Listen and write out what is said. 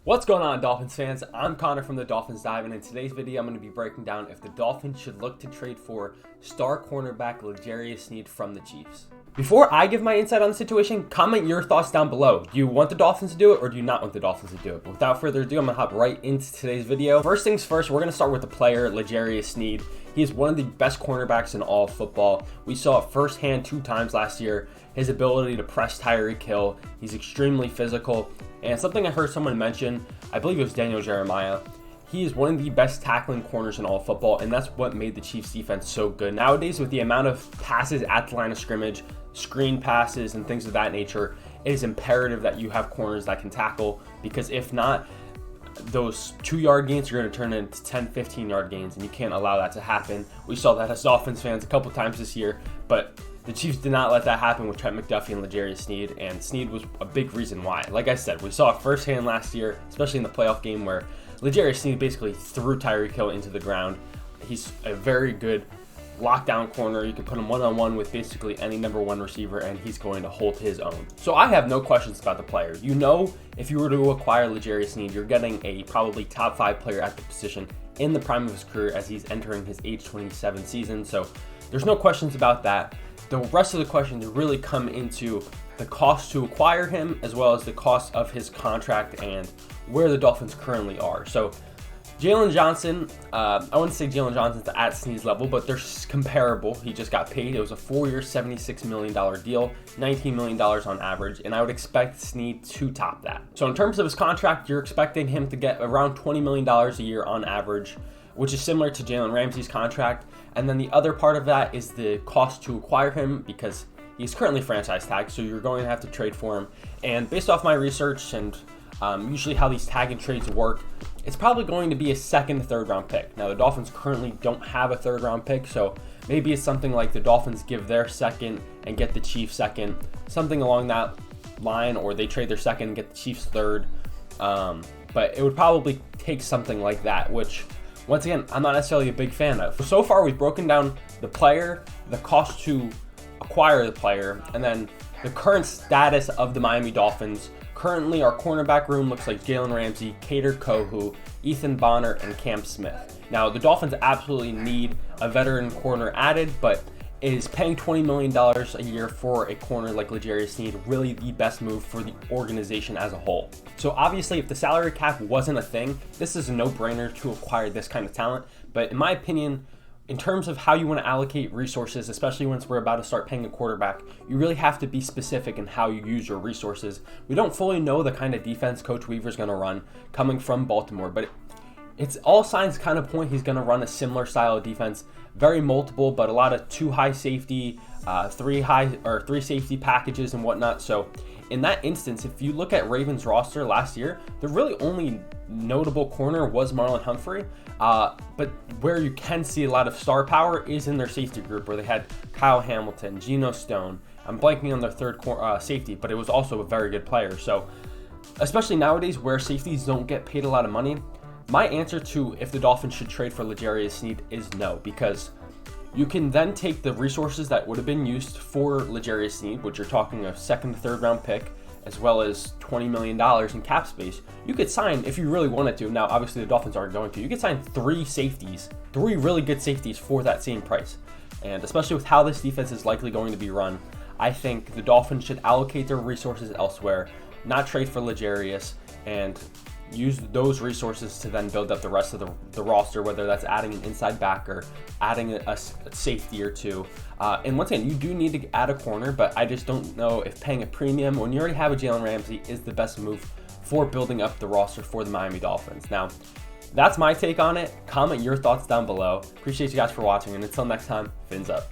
What's going on, Dolphins fans? I'm Connor from the Dolphins Dive, and in today's video, I'm going to be breaking down if the Dolphins should look to trade for star cornerback Sneed from the Chiefs. Before I give my insight on the situation, comment your thoughts down below. Do you want the Dolphins to do it, or do you not want the Dolphins to do it? But without further ado, I'm going to hop right into today's video. First things first, we're going to start with the player, Sneed. He is one of the best cornerbacks in all of football. We saw it firsthand 2 times last year. His ability to press Tyreek Hill. He's extremely physical. And something I heard someone mention, I believe it was Daniel Jeremiah, he is one of the best tackling corners in all of football, and that's what made the Chiefs defense so good. Nowadays, with the amount of passes at the line of scrimmage, screen passes, and things of that nature, it is imperative that you have corners that can tackle, because if not, those 2-yard gains are going to turn into 10, 15-yard gains, and you can't allow that to happen. We saw that as Dolphins fans a couple times this year, but the Chiefs did not let that happen with Trent McDuffie and Sneed, and Sneed was a big reason why. Like I said, we saw it firsthand last year, especially in the playoff game where Sneed basically threw Tyreek Hill into the ground. He's a very good lockdown corner. You can put him one-on-one with basically any number 1 receiver, and he's going to hold his own. So I have no questions about the player. You know, if you were to acquire Sneed, you're getting a probably top 5 player at the position in the prime of his career as he's entering his age 27 season. So there's no questions about that. The rest of the questions really come into the cost to acquire him, as well as the cost of his contract and where the Dolphins currently are. So Jalen Johnson, I wouldn't say Jalen Johnson's at Sneed's level, but they're comparable. He just got paid. It was a 4-year, $76 million deal, $19 million on average, and I would expect Sneed to top that. So in terms of his contract, you're expecting him to get around $20 million a year on average, which is similar to Jalen Ramsey's contract. And then the other part of that is the cost to acquire him, because he's currently franchise tagged, so you're going to have to trade for him. And based off my research and usually how these tag and trades work, it's probably going to be a 2nd to 3rd round pick. Now, the Dolphins currently don't have a 3rd round pick, so maybe it's something like the Dolphins give their 2nd and get the Chiefs 2nd, something along that line, or they trade their 2nd and get the Chiefs 3rd. But it would probably take something like that, which, once again, I'm not necessarily a big fan of. So far, we've broken down the player, the cost to acquire the player, and then the current status of the Miami Dolphins. Currently, our cornerback room looks like Jalen Ramsey, Kader Kohou, Ethan Bonner, and Cam Smith. Now, the Dolphins absolutely need a veteran corner added, but is paying $20 million a year for a corner like Sneed really the best move for the organization as a whole? So obviously, if the salary cap wasn't a thing, this is a no-brainer to acquire this kind of talent. But in my opinion, in terms of how you want to allocate resources, especially once we're about to start paying a quarterback, you really have to be specific in how you use your resources. We don't fully know the kind of defense Coach Weaver's going to run coming from Baltimore, but it's all signs kind of point he's going to run a similar style of defense, very multiple, but a lot of 2 high safety, 3 safety packages and whatnot. So in that instance, if you look at Ravens roster last year, the really only notable corner was Marlon Humphrey. But where you can see a lot of star power is in their safety group, where they had Kyle Hamilton, Geno Stone. I'm blanking on their 3rd safety, but it was also a very good player. So especially nowadays where safeties don't get paid a lot of money, my answer to if the Dolphins should trade for Sneed is no, because you can then take the resources that would have been used for Sneed, which you're talking a 2nd to 3rd round pick, as well as $20 million in cap space. You could sign, if you really wanted to, now obviously the Dolphins aren't going to, you could sign 3 really good safeties for that same price. And especially with how this defense is likely going to be run, I think the Dolphins should allocate their resources elsewhere, not trade for and use those resources to then build up the rest of the roster, whether that's adding an inside backer, adding a safety or 2. And once again, you do need to add a corner, but I just don't know if paying a premium when you already have a Jalen Ramsey is the best move for building up the roster for the Miami Dolphins. Now, that's my take on it. Comment your thoughts down below. Appreciate you guys for watching, and until next time, fins up.